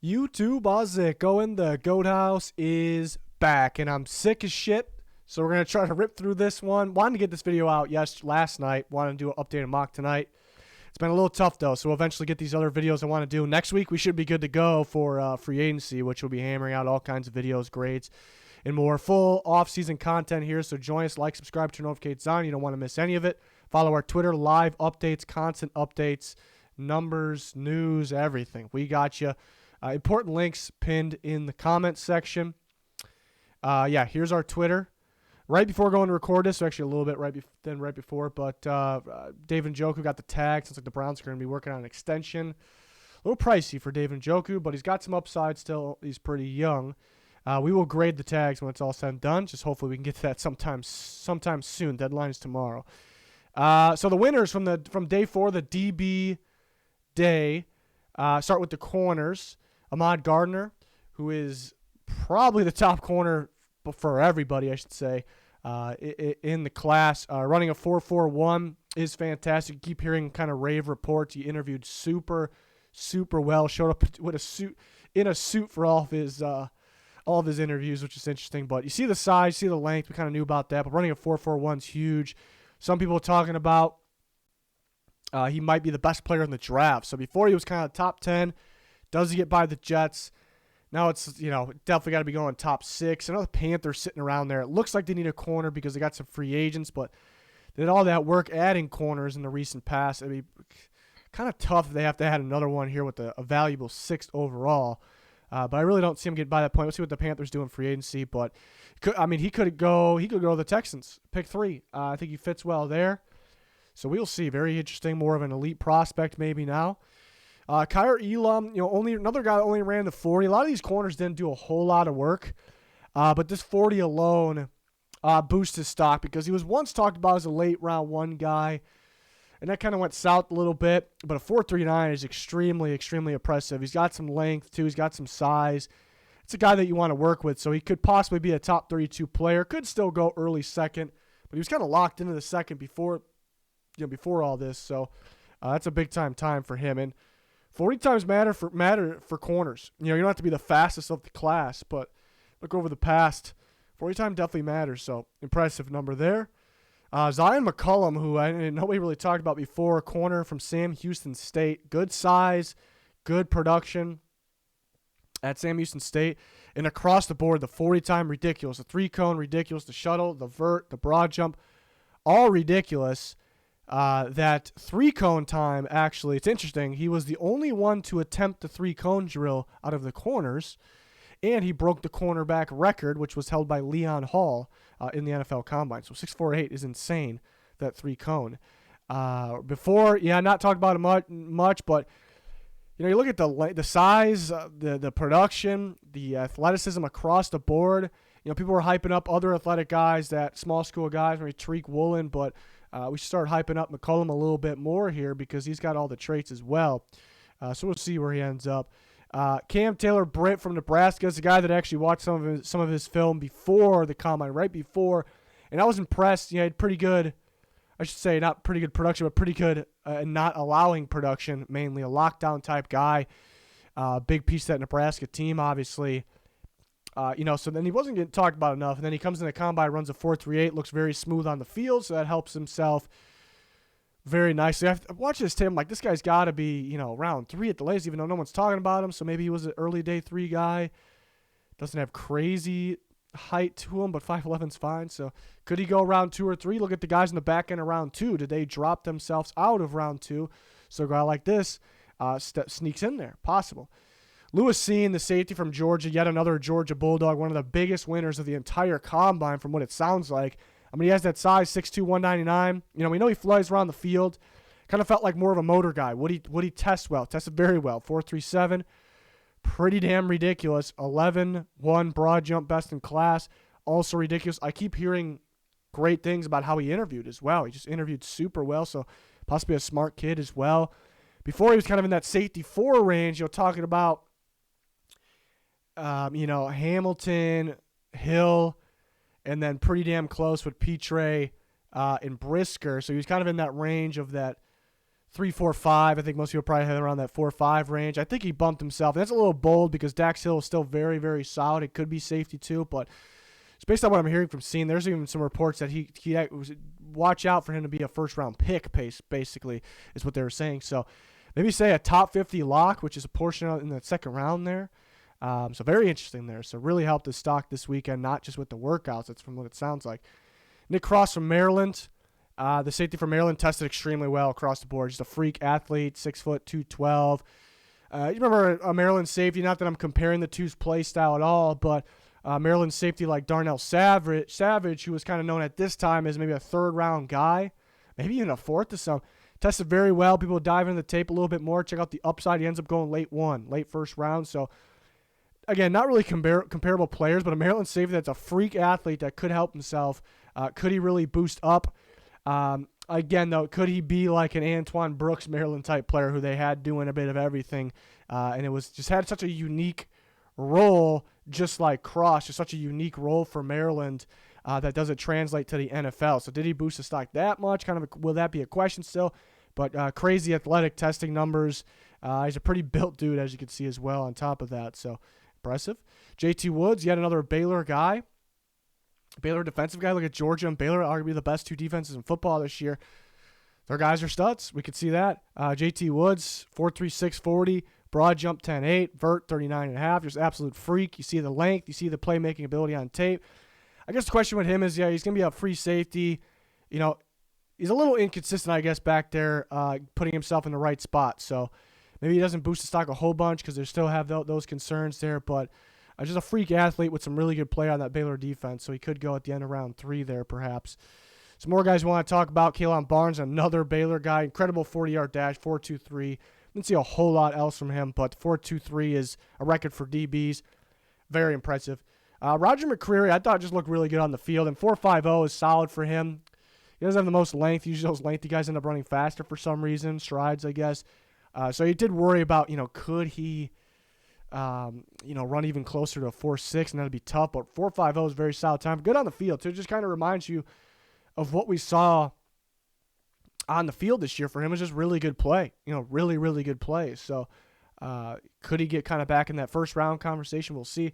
YouTube, how's it going? The Goat House is back, and I'm sick as shit. So we're gonna try to rip through this one. Wanted to get this video out last night. Wanted to do an updated mock tonight. It's been a little tough though, so we'll eventually get these other videos I want to do. Next week we should be good to go for free agency, which will be hammering out all kinds of videos, grades, and more. Full off-season content here. So join us, like, subscribe, turn notifications on. You don't want to miss any of it. Follow our Twitter, live updates, constant updates, numbers, news, everything. We got you. Important links pinned in the comments section. Yeah, here's our Twitter. Right before going to record this, so actually a little bit right before, but David Njoku got the tag. Sounds like the Browns are going to be working on an extension. A little pricey for David Njoku, but he's got some upside still. He's pretty young. We will grade the tags when it's all said and done. Just hopefully we can get to that sometime soon. Deadline is tomorrow. So the winners from day 4, the DB day, start with the corners. Ahmad Gardner, who is probably the top corner for everybody, I should say, in the class. Running a 4.41 is fantastic. You keep hearing kind of rave reports. He interviewed super well. Showed up with in a suit for all of his interviews, which is interesting. But you see the size, see the length. We kind of knew about that. But running a 4.41 is huge. Some people are talking about he might be the best player in the draft. So before he was kind of top 10. Does he get by the Jets? Now it's, definitely got to be going top 6. Another Panthers sitting around there. It looks like they need a corner because they got some free agents, but they did all that work adding corners in the recent past. It'd be kind of tough if they have to add another one here with a valuable 6th overall. But I really don't see him get by that point. We'll see what the Panthers do in free agency. But, he could go to the Texans, pick 3. I think he fits well there. So we'll see. Very interesting. More of an elite prospect maybe now. Kyer Elam, only another guy that only ran the 40. A lot of these corners didn't do a whole lot of work, but this 40 alone boosts his stock because he was once talked about as a late round 1 guy, and that kind of went south a little bit. But a 4.39 is extremely impressive. He's got some length too. He's got some size. It's a guy that you want to work with, so he could possibly be a top 32 player. Could still go early second, but he was kind of locked into the second before all this. So that's a big time for him. And 40 times matter for corners. You don't have to be the fastest of the class, but look over the past. 40 time definitely matters, so impressive number there. Zion McCollum, who nobody really talked about before, corner from Sam Houston State. Good size, good production at Sam Houston State. And across the board, the 40 time ridiculous. The 3-cone ridiculous. The shuttle, the vert, the broad jump, all ridiculous. That 3-cone time, actually, it's interesting. He was the only one to attempt the 3-cone drill out of the corners, and he broke the cornerback record, which was held by Leon Hall in the NFL Combine. So 6.48 is insane, that 3-cone. Before, not talked about it much, but you look at the size, the production, the athleticism across the board. People were hyping up other athletic guys, that small school guys, maybe Tariq Woolen, but we should start hyping up McCollum a little bit more here because he's got all the traits as well. So we'll see where he ends up. Cam Taylor-Britt from Nebraska is a guy that actually watched some of his film before the Combine, right before, and I was impressed. He had pretty good, I should say, not pretty good production, but pretty good not allowing production, mainly a lockdown type guy. Big piece of that Nebraska team, obviously. So then he wasn't getting talked about enough, and then he comes in the Combine, runs a 4.38, looks very smooth on the field, so that helps himself very nicely. I've watched this tape, I'm like, this guy's got to be, round 3 at the latest, even though no one's talking about him, so maybe he was an early day 3 guy. Doesn't have crazy height to him, but 5'11's fine, so could he go round 2 or 3? Look at the guys in the back end of round 2. Did they drop themselves out of round 2? So a guy like this sneaks in there, possible. Lewis Cine, the safety from Georgia, yet another Georgia Bulldog, one of the biggest winners of the entire Combine from what it sounds like. He has that size, 6'2", 199. We know he flies around the field. Kind of felt like more of a motor guy. Would he test well? Tested very well. 4.37, pretty damn ridiculous. 11.1 broad jump, best in class. Also ridiculous. I keep hearing great things about how he interviewed as well. He just interviewed super well, so possibly a smart kid as well. Before he was kind of in that safety 4 range, talking about Hamilton, Hill, and then pretty damn close with Petre and Brisker. So he was kind of in that range of that 3.45. I think most people probably have around that 4.5 range. I think he bumped himself. That's a little bold because Dax Hill is still very, very solid. It could be safety too, but it's based on what I'm hearing from Cine. There's even some reports that he watch out for him to be a first-round pick, basically, is what they were saying. So maybe say a top 50 lock, which is a portion in the second round there. So very interesting there. So really helped his stock this weekend, not just with the workouts. That's from what it sounds like. Nick Cross from Maryland. The safety from Maryland tested extremely well across the board. Just a freak athlete, 6 foot, 212. You remember a Maryland safety, not that I'm comparing the two's play style at all, but Maryland safety like Darnell Savage, who was kind of known at this time as maybe a third-round guy, maybe even a fourth to some, tested very well. People dive into the tape a little bit more, check out the upside. He ends up going late first round. So, again, not really comparable players, but a Maryland safety that's a freak athlete that could help himself. Could he really boost up? Again, though, could he be like an Antoine Brooks Maryland-type player who they had doing a bit of everything, and it was just had such a unique role, just like Cross, just such a unique role for Maryland that doesn't translate to the NFL. So did he boost the stock that much? Will that be a question still? But crazy athletic testing numbers. He's a pretty built dude, as you can see as well on top of that. So impressive. JT Woods, yet another Baylor guy. Baylor defensive guy. Look at Georgia and Baylor, arguably the best two defenses in football this year. Their guys are studs. We could see that. JT Woods, 4.3, 640. Broad jump 10.8. Vert 39.5. Just absolute freak. You see the length. You see the playmaking ability on tape. I guess the question with him is, he's going to be a free safety. You know, he's a little inconsistent, I guess, back there, putting himself in the right spot. So maybe he doesn't boost the stock a whole bunch because they still have those concerns there. But just a freak athlete with some really good play on that Baylor defense. So he could go at the end of round 3 there, perhaps. Some more guys we want to talk about. Kalon Barnes, another Baylor guy. Incredible 40-yard dash, 4.23. Didn't see a whole lot else from him, but 4.23 is a record for DBs. Very impressive. Roger McCreary, I thought just looked really good on the field, and 4.50 is solid for him. He doesn't have the most length. Usually those lengthy guys end up running faster for some reason, strides, I guess. So he did worry about, could he, run even closer to a 4.6, and that'd be tough. But 4.50 is very solid time. Good on the field, too. It just kind of reminds you of what we saw on the field this year for him. Is just really good play. Really, really good play. So could he get kind of back in that first round conversation? We'll see.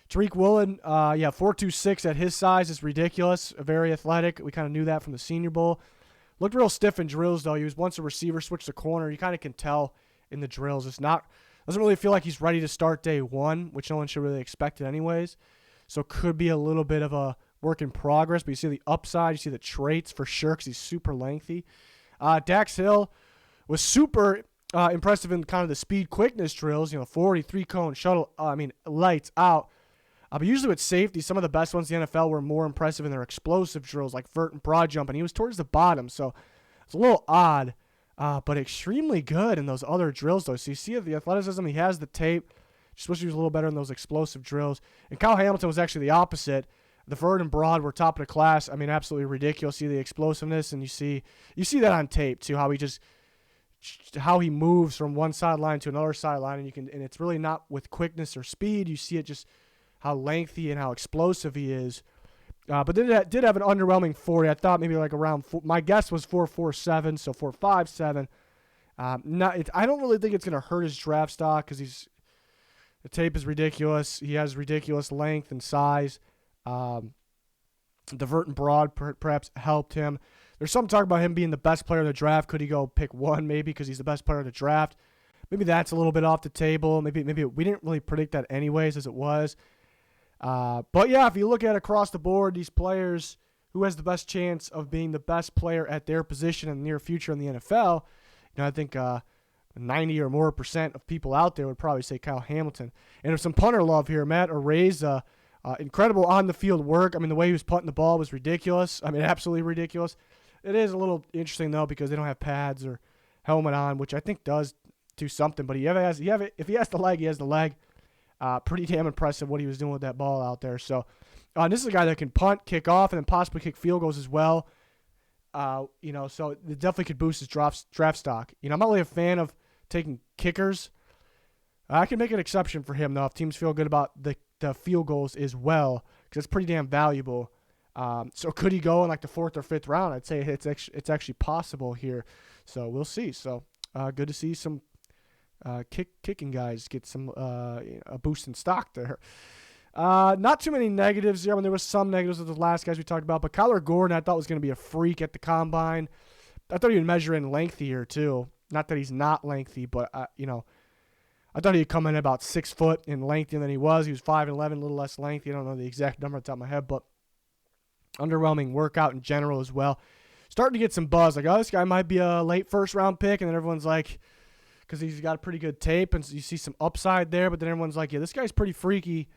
Tariq Woolen, 4.26 at his size is ridiculous. Very athletic. We kind of knew that from the Senior Bowl. Looked real stiff in drills, though. He was once a receiver, switched to corner. You kind of can tell in the drills. Doesn't really feel like he's ready to start day one, which no one should really expect it anyways. So could be a little bit of a work in progress. But you see the upside. You see the traits for sure because he's super lengthy. Dax Hill was super impressive in kind of the speed quickness drills. 40, 3-cone shuttle. Lights out. But usually with safety, some of the best ones in the NFL were more impressive in their explosive drills like vert and broad jump, and he was towards the bottom, so it's a little odd, but extremely good in those other drills, though. So you see the athleticism, he has the tape. Just wish he was a little better in those explosive drills. And Kyle Hamilton was actually the opposite. The vert and broad were top of the class. Absolutely ridiculous. See the explosiveness, and you see that on tape too. How he moves from one sideline to another sideline, and it's really not with quickness or speed. You see it just how lengthy and how explosive he is. But did have an underwhelming 40. I thought maybe like around, my guess was 4.47, so 4.57. I don't really think it's going to hurt his draft stock because the tape is ridiculous. He has ridiculous length and size. The vert and broad perhaps helped him. There's some talk about him being the best player in the draft. Could he go pick one maybe because he's the best player in the draft? Maybe that's a little bit off the table. Maybe we didn't really predict that anyways as it was. But yeah, if you look at across the board, these players, who has the best chance of being the best player at their position in the near future in the NFL, I think 90 or more % of people out there would probably say Kyle Hamilton. And there's some punter love here. Matt Arrae's incredible on-the-field work. The way he was punting the ball was ridiculous. Absolutely ridiculous. It is a little interesting, though, because they don't have pads or helmet on, which I think does do something. But if he has the leg, he has the leg. Pretty damn impressive what he was doing with that ball out there. So this is a guy that can punt, kick off, and then possibly kick field goals as well. So it definitely could boost his draft stock. I'm not really a fan of taking kickers. I can make an exception for him, though, if teams feel good about the field goals as well, because it's pretty damn valuable. So could he go in like the 4th or 5th round? I'd say it's actually possible here. So we'll see. So good to see some kicking guys get some a boost in stock there. Not too many negatives there. I mean, there was some negatives with the last guys we talked about, but Kyler Gordon I thought was going to be a freak at the combine. I thought he would measure in lengthier too. Not that he's not lengthy, but I thought he'd come in about 6 foot in lengthier than he was. He was 5'11", a little less lengthy. I don't know the exact number off the top of my head, but underwhelming workout in general as well. Starting to get some buzz. Like, oh, this guy might be a late first-round pick, and then everyone's like, because he's got a pretty good tape, and so you see some upside there, but then everyone's like, yeah, this guy's pretty freaky.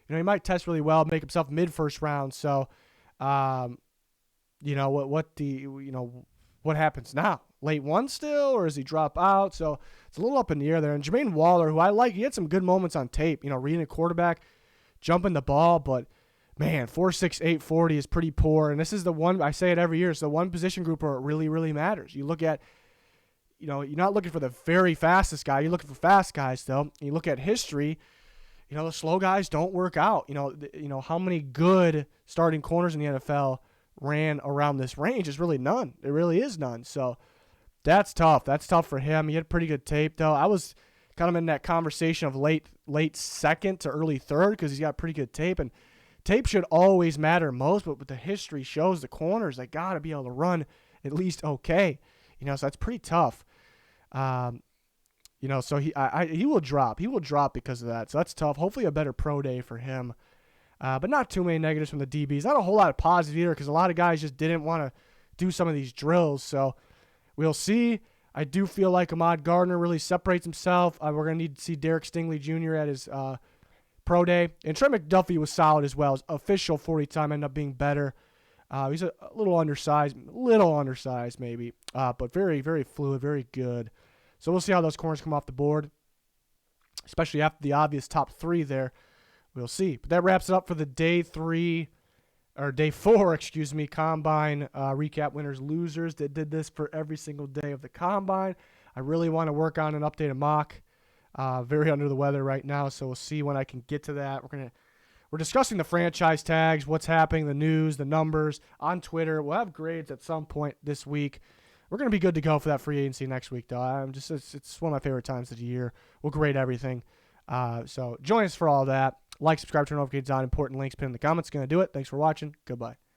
He might test really well, make himself mid-first round. So, what happens now? Late one still, or does he drop out? So it's a little up in the air there. And Jermaine Waller, who I like, he had some good moments on tape. Reading a quarterback, jumping the ball, but man, 4.6, 840 is pretty poor. And this is the one, I say it every year, it's the one position group where it really, really matters. You look at, you're not looking for the very fastest guy. You're looking for fast guys, though. And you look at history, the slow guys don't work out. How many good starting corners in the NFL ran around this range is really none. There really is none. So that's tough. That's tough for him. He had pretty good tape, though. I was kind of in that conversation of late second to early third because he's got pretty good tape. And tape should always matter most, but what the history shows, the corners, they got to be able to run at least okay. So that's pretty tough. So he will drop. He will drop because of that. So that's tough. Hopefully a better pro day for him. But not too many negatives from the DBs. Not a whole lot of positive either because a lot of guys just didn't want to do some of these drills. So we'll see. I do feel like Ahmad Gardner really separates himself. We're going to need to see Derek Stingley Jr. at his pro day. And Trey McDuffie was solid as well. His official 40 time ended up being better. He's a little undersized maybe, but very, very fluid, very good. So we'll see how those corners come off the board, especially after the obvious top three there. We'll see. But that wraps it up for the day four, combine recap winners, losers that did this for every single day of the combine. I really want to work on an updated mock. Very under the weather right now, so we'll see when I can get to that. We're discussing the franchise tags, what's happening, the news, the numbers on Twitter. We'll have grades at some point this week. We're going to be good to go for that free agency next week, though. It's one of my favorite times of the year. We'll grade everything. So join us for all that. Like, subscribe, turn notifications on. Important links pinned in the comments. Going to do it. Thanks for watching. Goodbye.